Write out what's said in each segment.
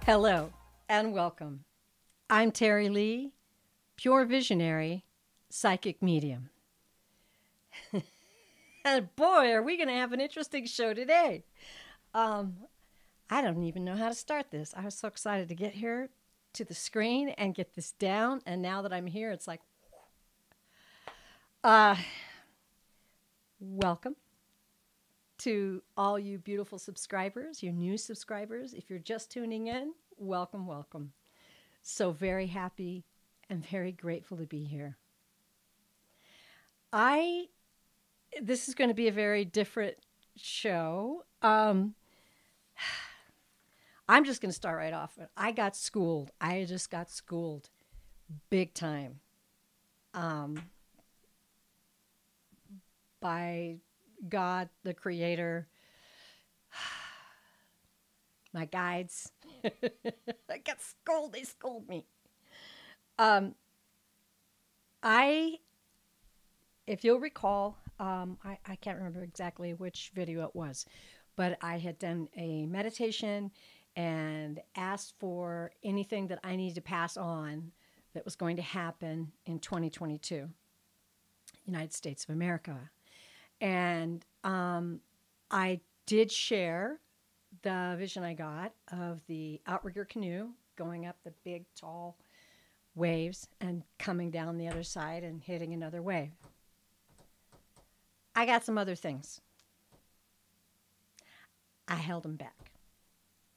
Hello and welcome. I'm Teri Lee, pure visionary, psychic medium. And boy, are we going to have an interesting show today. I don't even know how to start this. I was so excited to get here to the screen and get this down. And now that I'm here, it's like, welcome to all you beautiful subscribers, your new subscribers. If you're just tuning in, welcome, welcome. So very happy and very grateful to be here. This is going to be a very different show. I'm just going to start right off. I got schooled. I just got schooled big time by God, the creator, my guides. I got schooled. They schooled me. If you'll recall, I can't remember exactly which video it was, but I had done a meditation and asked for anything that I needed to pass on that was going to happen in 2022, United States of America. And I did share the vision I got of the outrigger canoe going up the big, tall waves and coming down the other side and hitting another wave. I got some other things. I held them back.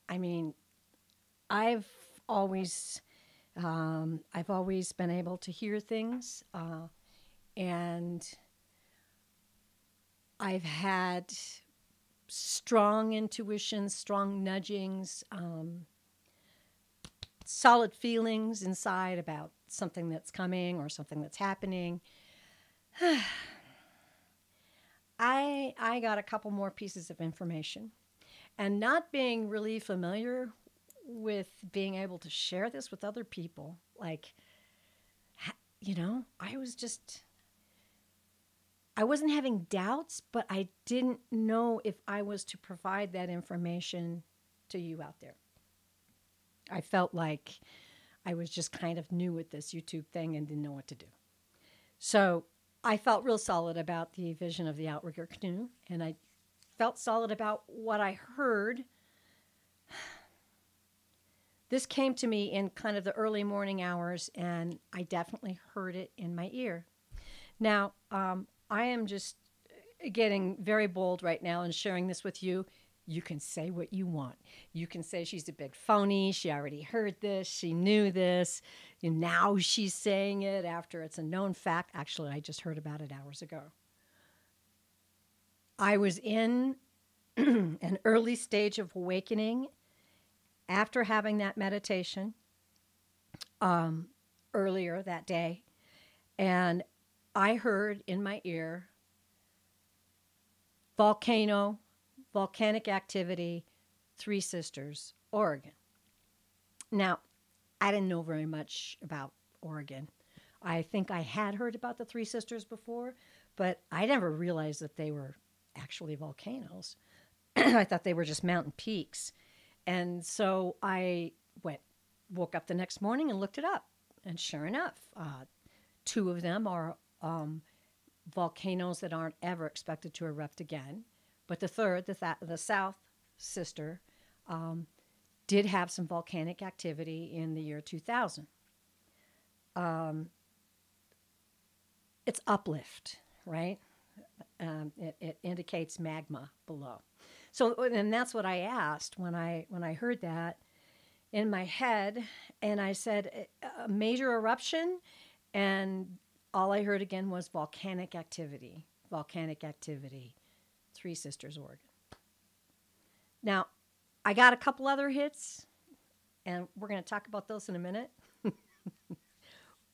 I mean, I've always been able to hear things, and I've had strong intuitions, strong nudgings, solid feelings inside about something that's coming or something that's happening. I got a couple more pieces of information, and not being really familiar with being able to share this with other people, like, I wasn't having doubts, but I didn't know if I was to provide that information to you out there. I felt like I was just kind of new with this YouTube thing and didn't know what to do. So I felt real solid about the vision of the outrigger canoe, and I felt solid about what I heard. This came to me in kind of the early morning hours, and I definitely heard it in my ear. Now, I am just getting very bold right now and sharing this with you. You can say what you want. You can say she's a big phony. She already heard this. She knew this. Now she's saying it after it's a known fact. Actually, I just heard about it hours ago. I was in an early stage of awakening after having that meditation earlier that day. And I heard in my ear, volcanic activity, Three Sisters, Oregon. Now, I didn't know very much about Oregon. I think I had heard about the Three Sisters before, but I never realized that they were actually volcanoes. I thought they were just mountain peaks. And so I woke up the next morning and looked it up. And sure enough, two of them are volcanoes that aren't ever expected to erupt again. But the third, the South Sister, did have some volcanic activity in the year 2000. It's uplift, right? It indicates magma below. So, and that's what I asked when I heard that in my head, and I said, a major eruption, and all I heard again was volcanic activity, Three Sisters, Oregon. Now, I got a couple other hits, and we're going to talk about those in a minute.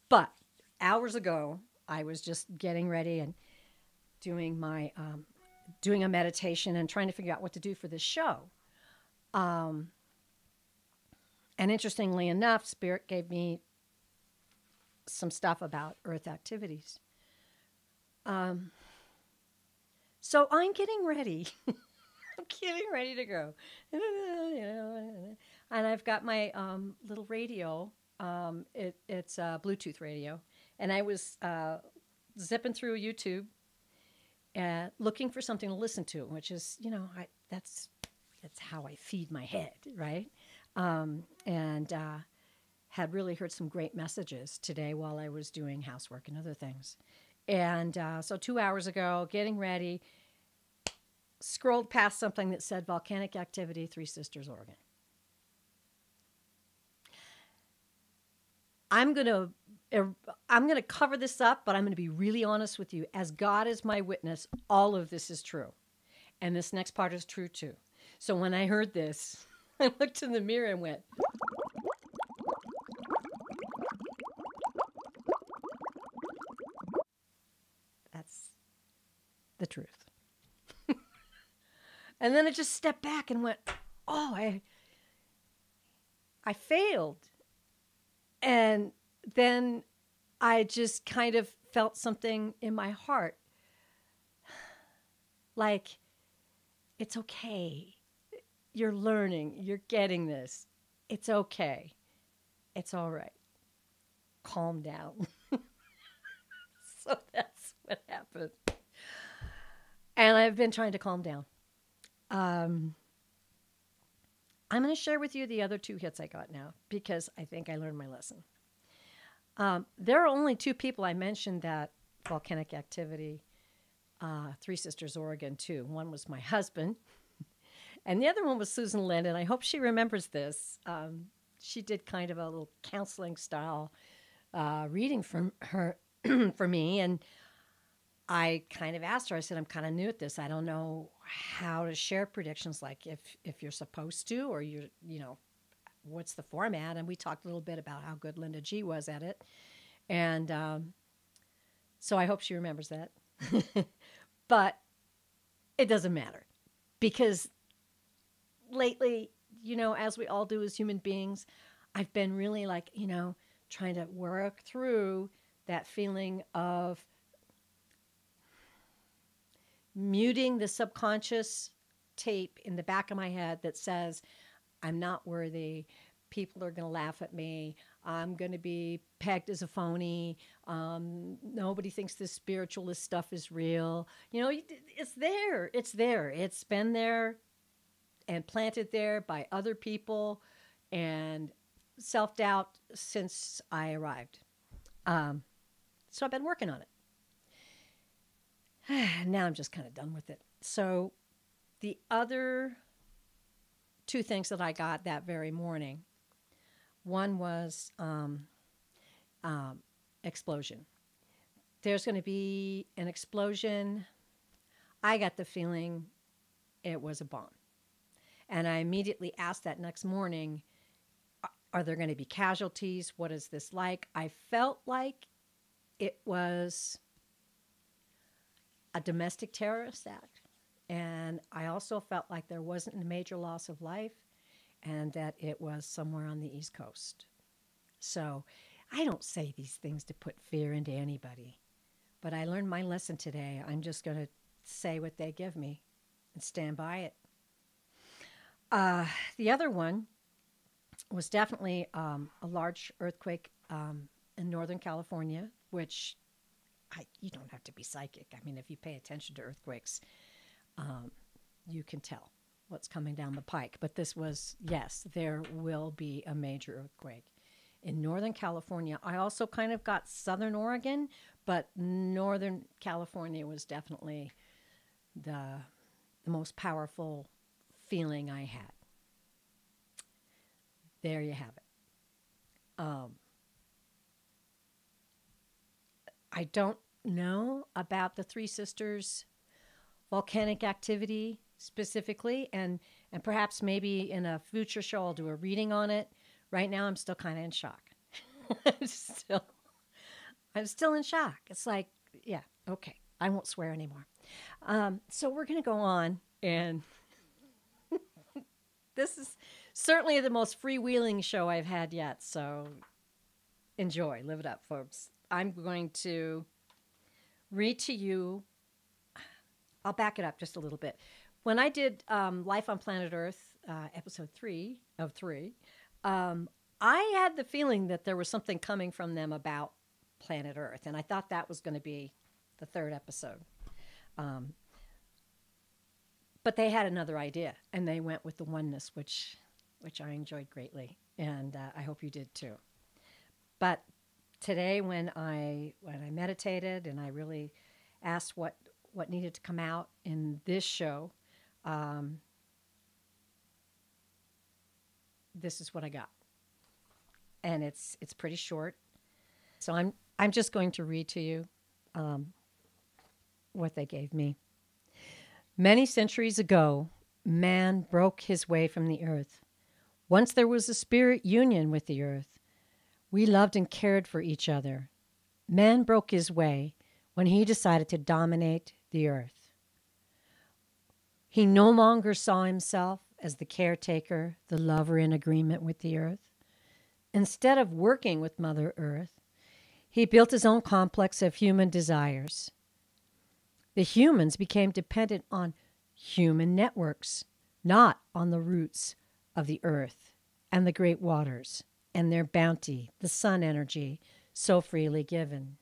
But hours ago, I was just getting ready and doing a meditation and trying to figure out what to do for this show. And interestingly enough, Spirit gave me some stuff about Earth activities. So I'm getting ready. I'm getting ready to go. And I've got my little radio. It's a Bluetooth radio. And I was zipping through YouTube and looking for something to listen to, which is, that's how I feed my head, right? And had really heard some great messages today while I was doing housework and other things. And so 2 hours ago, getting ready, scrolled past something that said volcanic activity, Three Sisters, Oregon. I'm gonna cover this up, but I'm gonna be really honest with you. As God is my witness, all of this is true, and this next part is true too. So when I heard this, I looked in the mirror and went, "That's the truth." And then I just stepped back and went, "Oh, I failed." And then I just kind of felt something in my heart. Like, it's okay. You're learning. You're getting this. It's okay. It's all right. Calm down. So that's what happened. And I've been trying to calm down. I'm going to share with you the other 2 hits I got now because I think I learned my lesson. There are only 2 people I mentioned that volcanic activity, Three Sisters, Oregon, too. One was my husband, and the other one was Susan Lynn, and I hope she remembers this. She did kind of a little counseling style reading from her for me, and I kind of asked her, I said, I'm kind of new at this. I don't know how to share predictions, like if you're supposed to, or what's the format? And we talked a little bit about how good Linda G was at it. And so I hope she remembers that. But it doesn't matter because lately, as we all do as human beings, I've been really trying to work through that feeling of muting the subconscious tape in the back of my head that says, I'm not worthy. People are going to laugh at me. I'm going to be pegged as a phony. Nobody thinks this spiritualist stuff is real. It's there. It's there. It's been there and planted there by other people and self-doubt since I arrived. So I've been working on it. Now I'm just kind of done with it. So the other 2 things that I got that very morning, one was explosion. There's going to be an explosion. I got the feeling it was a bomb. And I immediately asked that next morning, are there going to be casualties? What is this like? I felt like it was a domestic terrorist act. And I also felt like there wasn't a major loss of life and that it was somewhere on the East Coast. So I don't say these things to put fear into anybody, but I learned my lesson today. I'm just going to say what they give me and stand by it. The other one was definitely a large earthquake in Northern California, which you don't have to be psychic. I mean, if you pay attention to earthquakes, you can tell what's coming down the pike. But this was, yes, there will be a major earthquake in Northern California. I also kind of got Southern Oregon, but Northern California was definitely the most powerful feeling I had. There you have it. I don't know about the Three Sisters volcanic activity specifically, and perhaps maybe in a future show I'll do a reading on it. Right now I'm still kind of in shock. I'm still in shock. It's like, yeah, okay, I won't swear anymore. So we're going to go on, and this is certainly the most freewheeling show I've had yet, so enjoy, live it up, folks. I'm going to read to you. I'll back it up just a little bit. When I did Life on Planet Earth episode 3 of 3, I had the feeling that there was something coming from them about planet Earth, and I thought that was going to be the 3rd episode. But they had another idea, and they went with the oneness, which I enjoyed greatly, and I hope you did too. But today, when I meditated and I really asked what needed to come out in this show, this is what I got, and it's pretty short. So I'm just going to read to you what they gave me. Many centuries ago, man broke his way from the earth. Once there was a spirit union with the earth. We loved and cared for each other. Man broke his way when he decided to dominate the earth. He no longer saw himself as the caretaker, the lover in agreement with the earth. Instead of working with Mother Earth, he built his own complex of human desires. The humans became dependent on human networks, not on the roots of the earth and the great waters and their bounty, the sun energy, so freely given.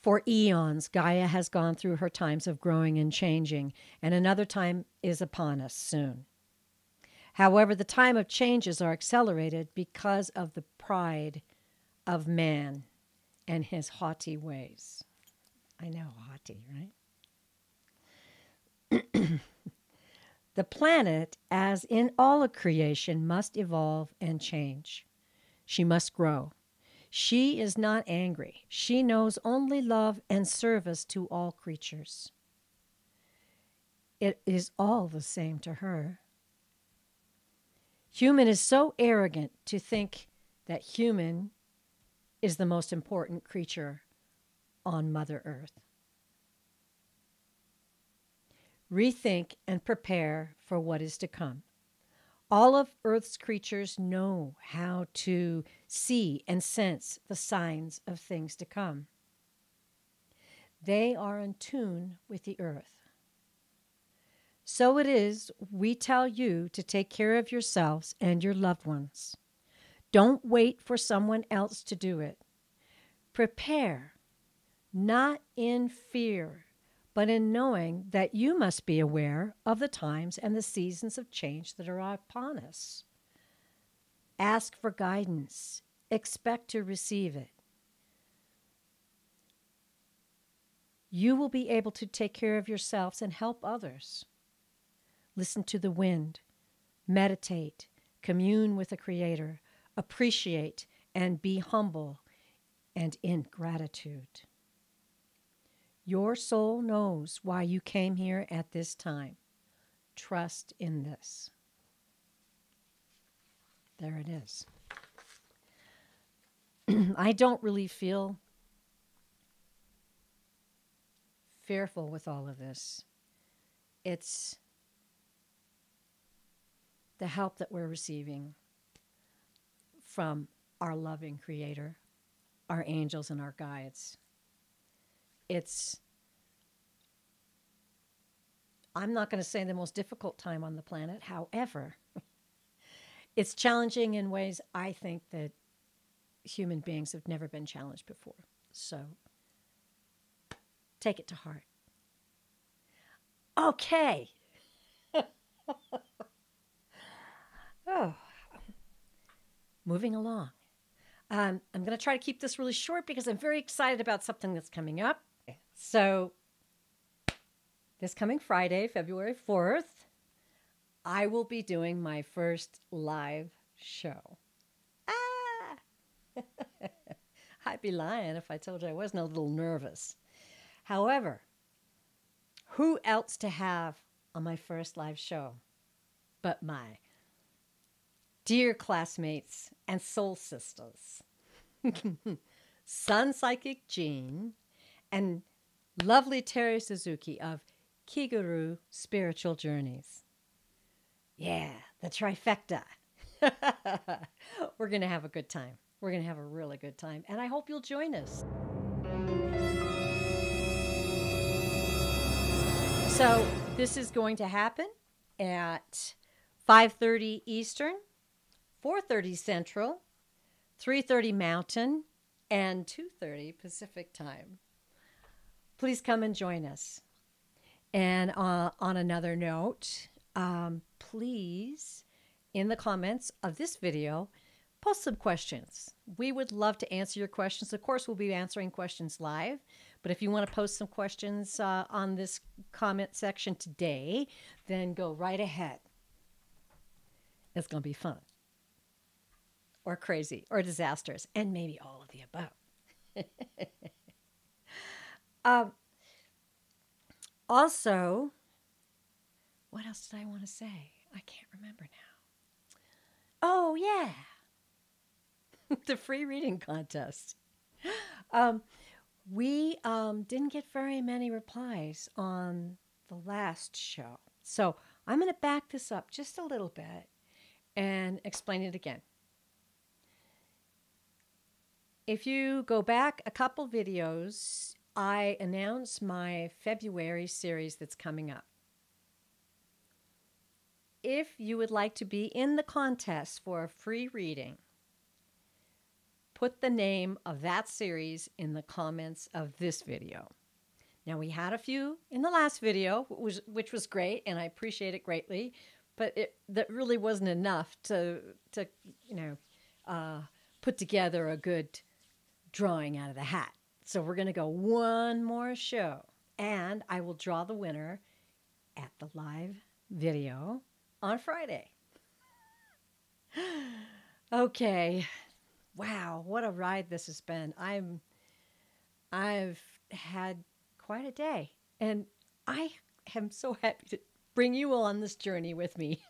For eons, Gaia has gone through her times of growing and changing, and another time is upon us soon. However, the time of changes are accelerated because of the pride of man and his haughty ways. I know, haughty, right? The planet, as in all of creation, must evolve and change. She must grow. She is not angry. She knows only love and service to all creatures. It is all the same to her. Human is so arrogant to think that human is the most important creature on Mother Earth. Rethink and prepare for what is to come. All of Earth's creatures know how to see and sense the signs of things to come. They are in tune with the earth. So it is, we tell you to take care of yourselves and your loved ones. Don't wait for someone else to do it. Prepare, not in fear, but in knowing that you must be aware of the times and the seasons of change that are upon us. Ask for guidance. Expect to receive it. You will be able to take care of yourselves and help others. Listen to the wind. Meditate. Commune with the Creator. Appreciate and be humble and in gratitude. Your soul knows why you came here at this time. Trust in this. There it is. I don't really feel fearful with all of this. It's the help that we're receiving from our loving Creator, our angels and our guides. I'm not going to say the most difficult time on the planet. However, it's challenging in ways I think that human beings have never been challenged before. So take it to heart. Okay. Oh, moving along. I'm going to try to keep this really short because I'm very excited about something that's coming up. So this coming Friday, February 4th, I will be doing my first live show. I'd be lying if I told you I wasn't a little nervous. However, who else to have on my first live show but my dear classmates and soul sisters, Sun Psychic Jean and lovely Terri Suzuki of Kigaru Spiritual Journeys. Yeah, the trifecta. We're going to have a good time. We're going to have a really good time, and I hope you'll join us. So this is going to happen at 5:30 Eastern, 4:30 Central, 3:30 Mountain, and 2:30 Pacific time. Please come and join us. And on another note, please, in the comments of this video, post some questions. We would love to answer your questions. Of course, we'll be answering questions live. But if you want to post some questions on this comment section today, then go right ahead. It's going to be fun, or crazy, or disastrous, and maybe all of the above. Also, what else did I want to say? I can't remember now. Oh, yeah. The free reading contest. We didn't get very many replies on the last show. So I'm going to back this up just a little bit and explain it again. If you go back a couple videos, I announced my February series that's coming up. If you would like to be in the contest for a free reading, put the name of that series in the comments of this video. Now, we had a few in the last video, which was great, and I appreciate it greatly, but that really wasn't enough to put together a good drawing out of the hat. So we're going to go one more show, and I will draw the winner at the live video on Friday. Okay. Wow, what a ride this has been. I've had quite a day, and I am so happy to bring you all on this journey with me.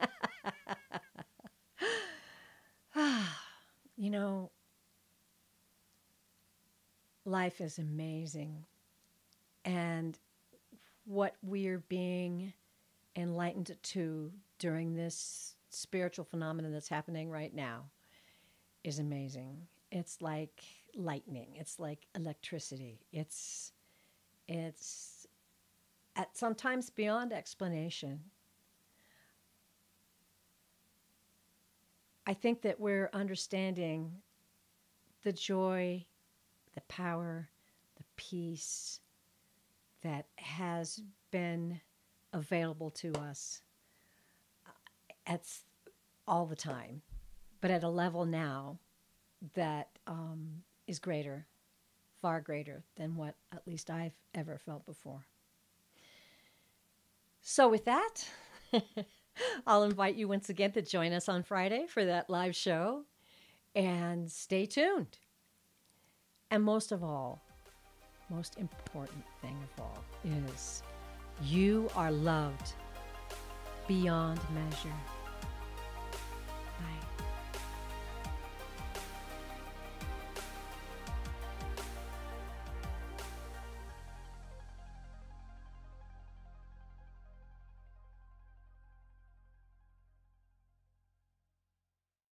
You know, life is amazing, and what we're being enlightened to during this spiritual phenomenon that's happening right now is amazing. It's like lightning. It's like electricity. It's at sometimes beyond explanation. I think that we're understanding the joy, the power, the peace that has been available to us at all the time, but at a level now that is greater, far greater than what at least I've ever felt before. So with that, I'll invite you once again to join us on Friday for that live show, and stay tuned. And most of all, most important thing of all is you are loved beyond measure. Bye.